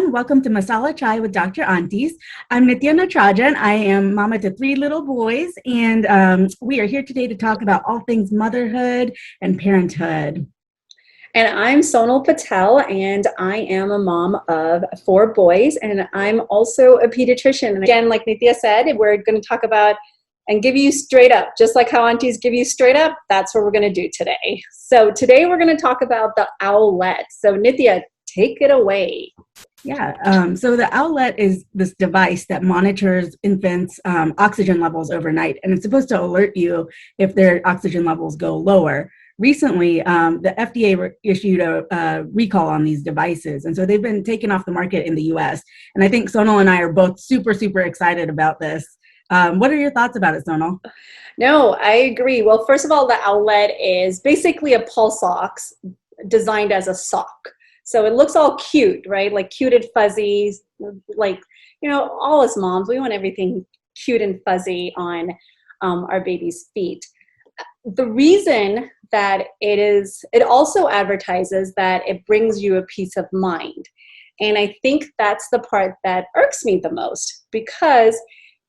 Welcome to Masala Chai with Dr. Aunties. I'm Nitya Natarajan. I am mama to 3 little boys, and we are here today to talk about all things motherhood and parenthood. And I'm Sonal Patel, and I am a mom of 4 boys, and I'm also a pediatrician. And again, like Nitya said, we're going to talk about and give you straight up, just like how aunties give you straight up, that's what we're going to do today. So today we're going to talk about the Owlet. So Nitya, take it away. Yeah, so the Owlet is this device that monitors infants' oxygen levels overnight, and it's supposed to alert you if their oxygen levels go lower. Recently, the FDA issued a recall on these devices, and so they've been taken off the market in the US. And I think Sonal and I are both super, super excited about this. What are your thoughts about it, Sonal? No, I agree. Well, first of all, the Owlet is basically a pulse ox designed as a sock. So it looks all cute, right? Like cute and fuzzy, like, all us moms, we want everything cute and fuzzy on our baby's feet. The reason that it also advertises that it brings you a peace of mind. And I think that's the part that irks me the most, because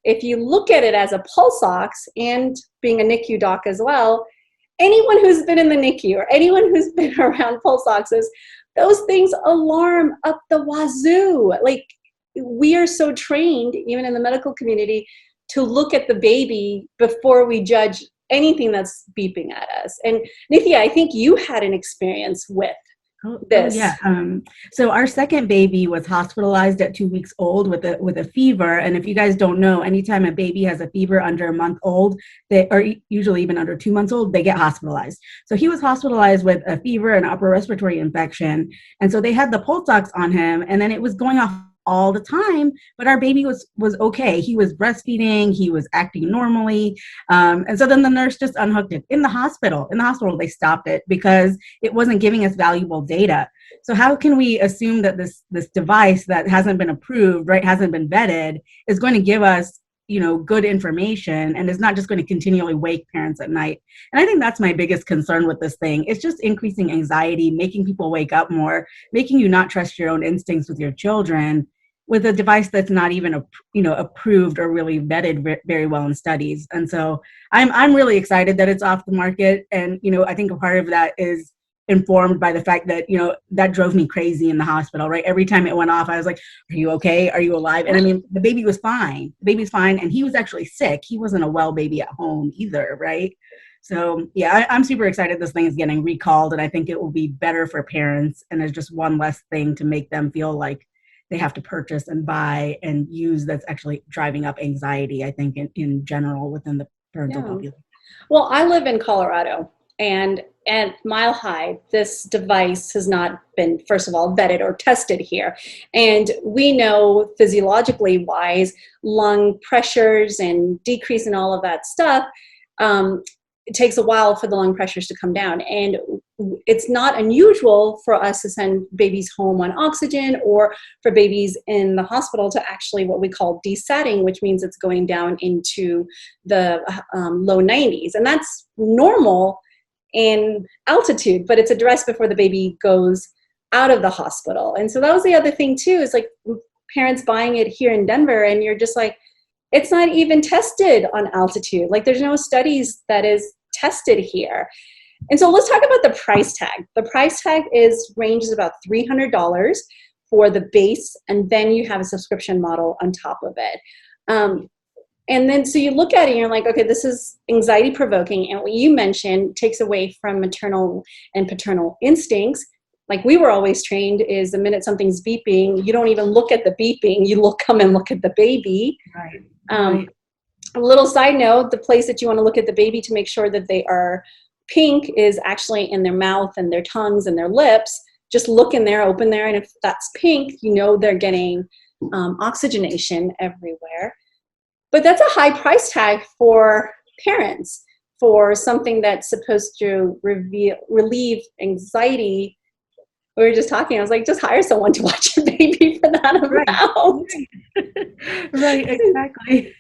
if you look at it as a pulse ox, and being a NICU doc as well, anyone who's been in the NICU or anyone who's been around pulse oxes, those things alarm up the wazoo. Like, we are so trained, even in the medical community, to look at the baby before we judge anything that's beeping at us. And Nithya, I think you had an experience with this. Yeah. So our second baby was hospitalized at 2 weeks old with a fever. And if you guys don't know, anytime a baby has a fever under a month old, or usually even under 2 months old, they get hospitalized. So he was hospitalized with a fever and upper respiratory infection. And so they had the pulse ox on him, and then it was going off all the time, but our baby was okay. He was breastfeeding, he was acting normally. And so then the nurse just unhooked it in the hospital. In the hospital, they stopped it because it wasn't giving us valuable data. So how can we assume that this device that hasn't been approved, right, hasn't been vetted, is going to give us good information, and is not just going to continually wake parents at night? And I think that's my biggest concern with this thing. It's just increasing anxiety, making people wake up more, making you not trust your own instincts with your children, with a device that's not even approved or really vetted very well in studies. And so I'm really excited that it's off the market. And I think a part of that is informed by the fact that that drove me crazy in the hospital, right? Every time it went off, I was like, are you okay? Are you alive? And I mean, the baby was fine. The baby's fine, and he was actually sick. He wasn't a well baby at home either, right? So yeah, I'm super excited this thing is getting recalled, and I think it will be better for parents, and there's just one less thing to make them feel like they have to purchase and buy and use that's actually driving up anxiety, I think, in general within the parental population. Well, I live in Colorado, and at Mile High, this device has not been, first of all, vetted or tested here. And we know physiologically wise, lung pressures and decrease in all of that stuff, it takes a while for the lung pressures to come down. And it's not unusual for us to send babies home on oxygen, or for babies in the hospital to actually what we call desatting, which means it's going down into the low 90s. And that's normal in altitude, but it's addressed before the baby goes out of the hospital. And so that was the other thing too, is like parents buying it here in Denver, and you're just like, it's not even tested on altitude. Like, there's no studies that is tested here. And so let's talk about the price tag. The price tag ranges about $300 for the base, and then you have a subscription model on top of it. And then so you look at it and you're like, okay, this is anxiety provoking. And what you mentioned takes away from maternal and paternal instincts. Like we were always trained is the minute something's beeping, you don't even look at the beeping, you come and look at the baby. Right. Right. A little side note, the place that you want to look at the baby to make sure that they are pink is actually in their mouth and their tongues and their lips. Just look in there, open there, and if that's pink, you know they're getting oxygenation everywhere. But that's a high price tag for parents for something that's supposed to relieve anxiety. We were just talking, I was like, just hire someone to watch your baby for that amount. Right, exactly.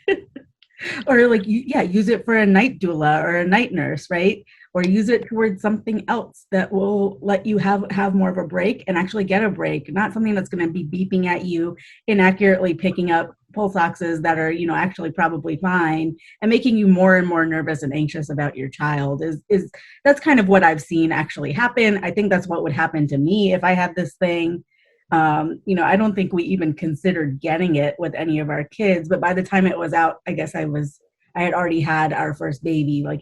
Or like, use it for a night doula or a night nurse, right? or use it towards something else that will let you have more of a break and actually get a break, not something that's going to be beeping at you, inaccurately picking up pulse oxes that are, actually probably fine, and making you more and more nervous and anxious about your child. Is That's kind of what I've seen actually happen. I think that's what would happen to me if I had this thing. I don't think we even considered getting it with any of our kids, but by the time it was out, I guess I had already had our first baby. I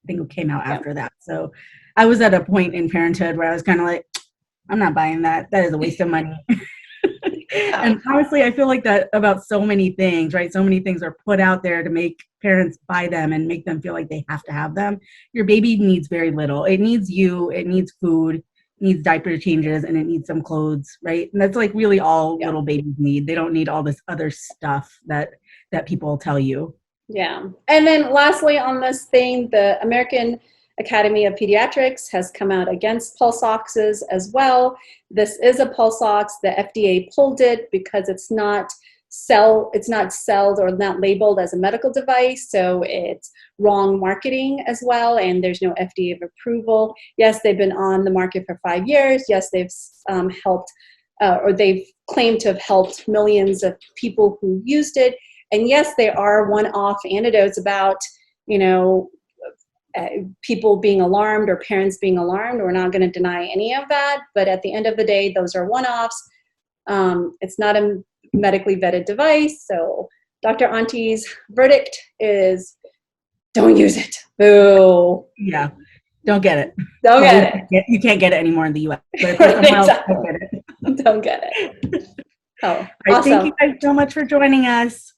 think it came out after that. So I was at a point in parenthood where I was kind of like, I'm not buying that. That is a waste of money. And honestly, I feel like that about so many things, right? So many things are put out there to make parents buy them and make them feel like they have to have them. Your baby needs very little. It needs you, it needs food, it needs diaper changes, and it needs some clothes, right? And that's like really all little babies need. They don't need all this other stuff that people tell you. Yeah. And then lastly on this thing, the American Academy of Pediatrics has come out against pulse oxes as well. This is a pulse ox. The FDA pulled it because it's not sold or not labeled as a medical device, so it's wrong marketing as well, and there's no FDA approval. Yes, they've been on the market for 5 years. Yes, they've helped, or they've claimed to have helped millions of people who used it. And yes, there are one-off anecdotes about, people being alarmed or parents being alarmed. We're not going to deny any of that. But at the end of the day, those are one-offs. It's not a medically vetted device. So Dr. Aunties' verdict is don't use it. Boo. Yeah. Don't get it. Don't get it. You can't get it anymore in the US. But Exactly. don't get it. Don't get it. Oh, All right, awesome. thank you guys so much for joining us.